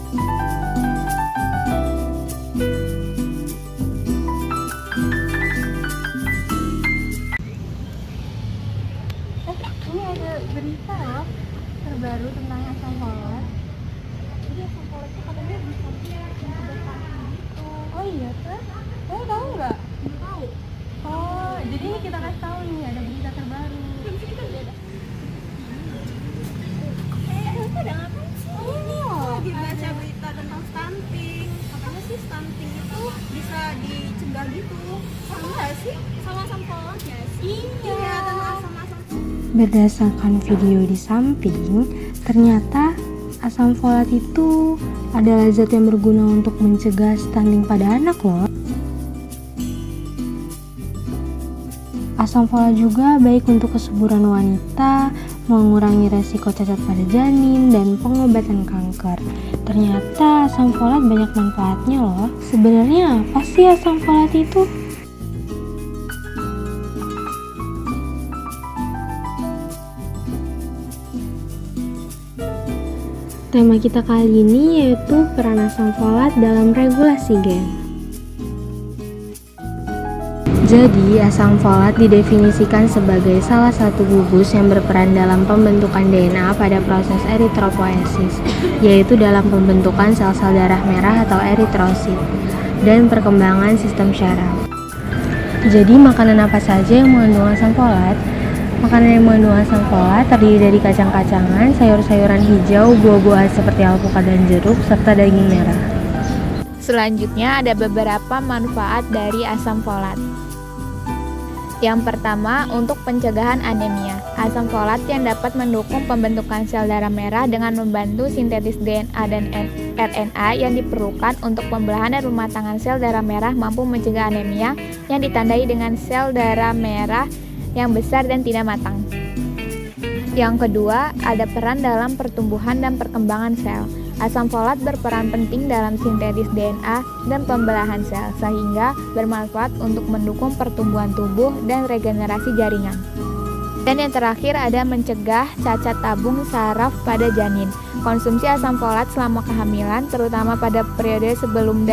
Ini ada berita loh terbaru tentang asam folat. Jadi asam folat itu katanya bisa mencegah kanker gitu. Oh iya tuh? Kamu tahu nggak? Nggak tahu. Oh, jadi ini kita kasih tahu nih ada berita terbaru. Kita lihat. Itu ada apa sih? Lagi baca berita tentang stunting. Katanya sih stunting itu bisa dicegah gitu. Sama nggak sih? Sama asam folat ya sih? Iya, tentang asam-asam. Berdasarkan video di samping, ternyata asam folat itu adalah zat yang berguna untuk mencegah stunting pada anak loh. Asam folat juga baik untuk kesuburan wanita, mengurangi resiko cacat pada janin, dan pengobatan kanker. Ternyata asam folat banyak manfaatnya loh. Sebenarnya apa sih asam folat itu? Tema kita kali ini yaitu peran asam folat dalam regulasi gen. Jadi, asam folat didefinisikan sebagai salah satu gugus yang berperan dalam pembentukan DNA pada proses eritropoiesis, yaitu dalam pembentukan sel-sel darah merah atau eritrosit, dan perkembangan sistem syaraf. Jadi, makanan apa saja yang mengandung asam folat? Makanan yang mengandung asam folat terdiri dari kacang-kacangan, sayur-sayuran hijau, buah-buahan seperti alpukat dan jeruk, serta daging merah. Selanjutnya ada beberapa manfaat dari asam folat. Yang pertama, untuk pencegahan anemia. Asam folat yang dapat mendukung pembentukan sel darah merah dengan membantu sintetis DNA dan RNA yang diperlukan untuk pembelahan dan pematangan sel darah merah mampu mencegah anemia yang ditandai dengan sel darah merah yang besar dan tidak matang. Yang kedua, ada peran dalam pertumbuhan dan perkembangan sel. Asam folat berperan penting dalam sintetis DNA dan pembelahan sel, sehingga bermanfaat untuk mendukung pertumbuhan tubuh dan regenerasi jaringan. Dan yang terakhir ada mencegah cacat tabung saraf pada janin. Konsumsi asam folat selama kehamilan, terutama pada periode sebelum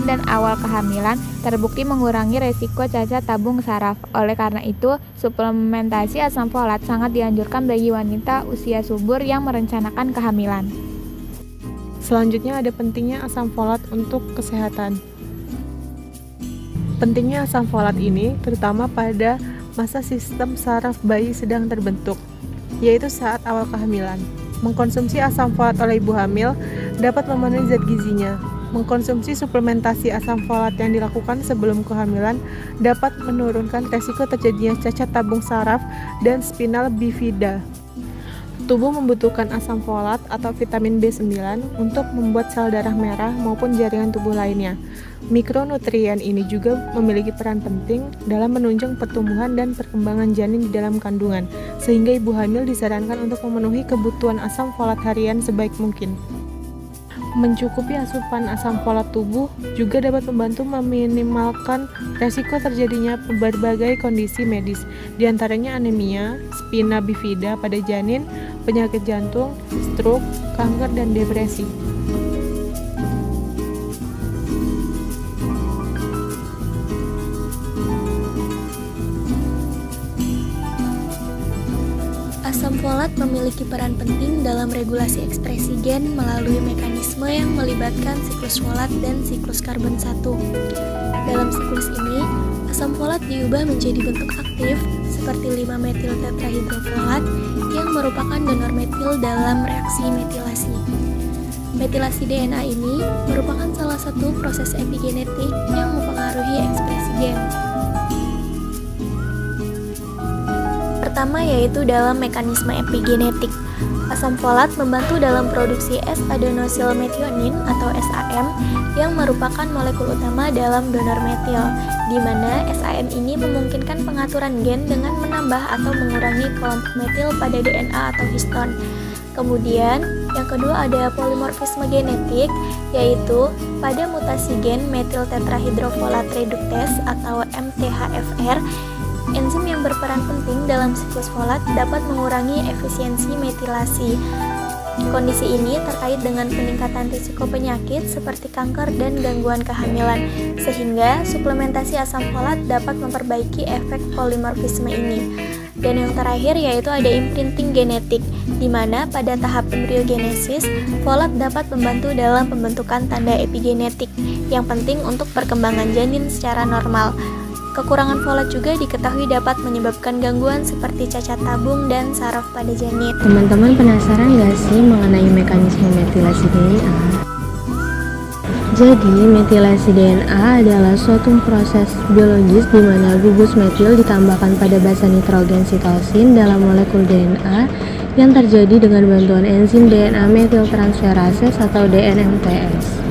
dan awal kehamilan, terbukti mengurangi resiko cacat tabung saraf. Oleh karena itu, suplementasi asam folat sangat dianjurkan bagi wanita usia subur yang merencanakan kehamilan. Selanjutnya ada pentingnya asam folat untuk kesehatan. Pentingnya asam folat ini terutama pada masa sistem saraf bayi sedang terbentuk, yaitu saat awal kehamilan. Mengkonsumsi asam folat oleh ibu hamil dapat memenuhi zat gizinya. Mengkonsumsi suplementasi asam folat yang dilakukan sebelum kehamilan dapat menurunkan resiko terjadinya cacat tabung saraf dan spinal bifida. Tubuh membutuhkan asam folat atau vitamin B9 untuk membuat sel darah merah maupun jaringan tubuh lainnya. Mikronutrien ini juga memiliki peran penting dalam menunjang pertumbuhan dan perkembangan janin di dalam kandungan, sehingga ibu hamil disarankan untuk memenuhi kebutuhan asam folat harian sebaik mungkin. Mencukupi asupan asam folat tubuh juga dapat membantu meminimalkan resiko terjadinya berbagai kondisi medis, diantaranya anemia, spina bifida pada janin, penyakit jantung, stroke, kanker, dan depresi. Asam folat memiliki peran penting dalam regulasi ekspresi gen melalui mekanisme yang melibatkan siklus folat dan siklus karbon 1. Dalam siklus ini, asam folat diubah menjadi bentuk aktif seperti 5-metil tetrahidrofolat yang merupakan donor metil dalam reaksi metilasi. Metilasi DNA ini merupakan salah satu proses epigenetik yang mempengaruhi ekspresi gen. Pertama yaitu dalam mekanisme epigenetik. Asam folat membantu dalam produksi S-adenosilmetionin atau SAM yang merupakan molekul utama dalam donor metil, di mana SAM ini memungkinkan pengaturan gen dengan menambah atau mengurangi kelompok metil pada DNA atau histon. Kemudian, yang kedua ada polimorfisme genetik, yaitu pada mutasi gen metil tetrahidrofolat reduktase atau MTHFR. Enzim yang berperan penting dalam siklus folat dapat mengurangi efisiensi metilasi. Kondisi ini terkait dengan peningkatan risiko penyakit seperti kanker dan gangguan kehamilan, sehingga suplementasi asam folat dapat memperbaiki efek polimorfisme ini. Dan yang terakhir yaitu ada imprinting genetik, di mana pada tahap embriogenesis, folat dapat membantu dalam pembentukan tanda epigenetik yang penting untuk perkembangan janin secara normal. Kekurangan folat juga diketahui dapat menyebabkan gangguan seperti cacat tabung dan saraf pada janin. Teman-teman penasaran nggak sih mengenai mekanisme metilasi DNA? Jadi, metilasi DNA adalah suatu proses biologis di mana gugus metil ditambahkan pada basa nitrogen sitosin dalam molekul DNA yang terjadi dengan bantuan enzim DNA metiltransferase atau DNMTS.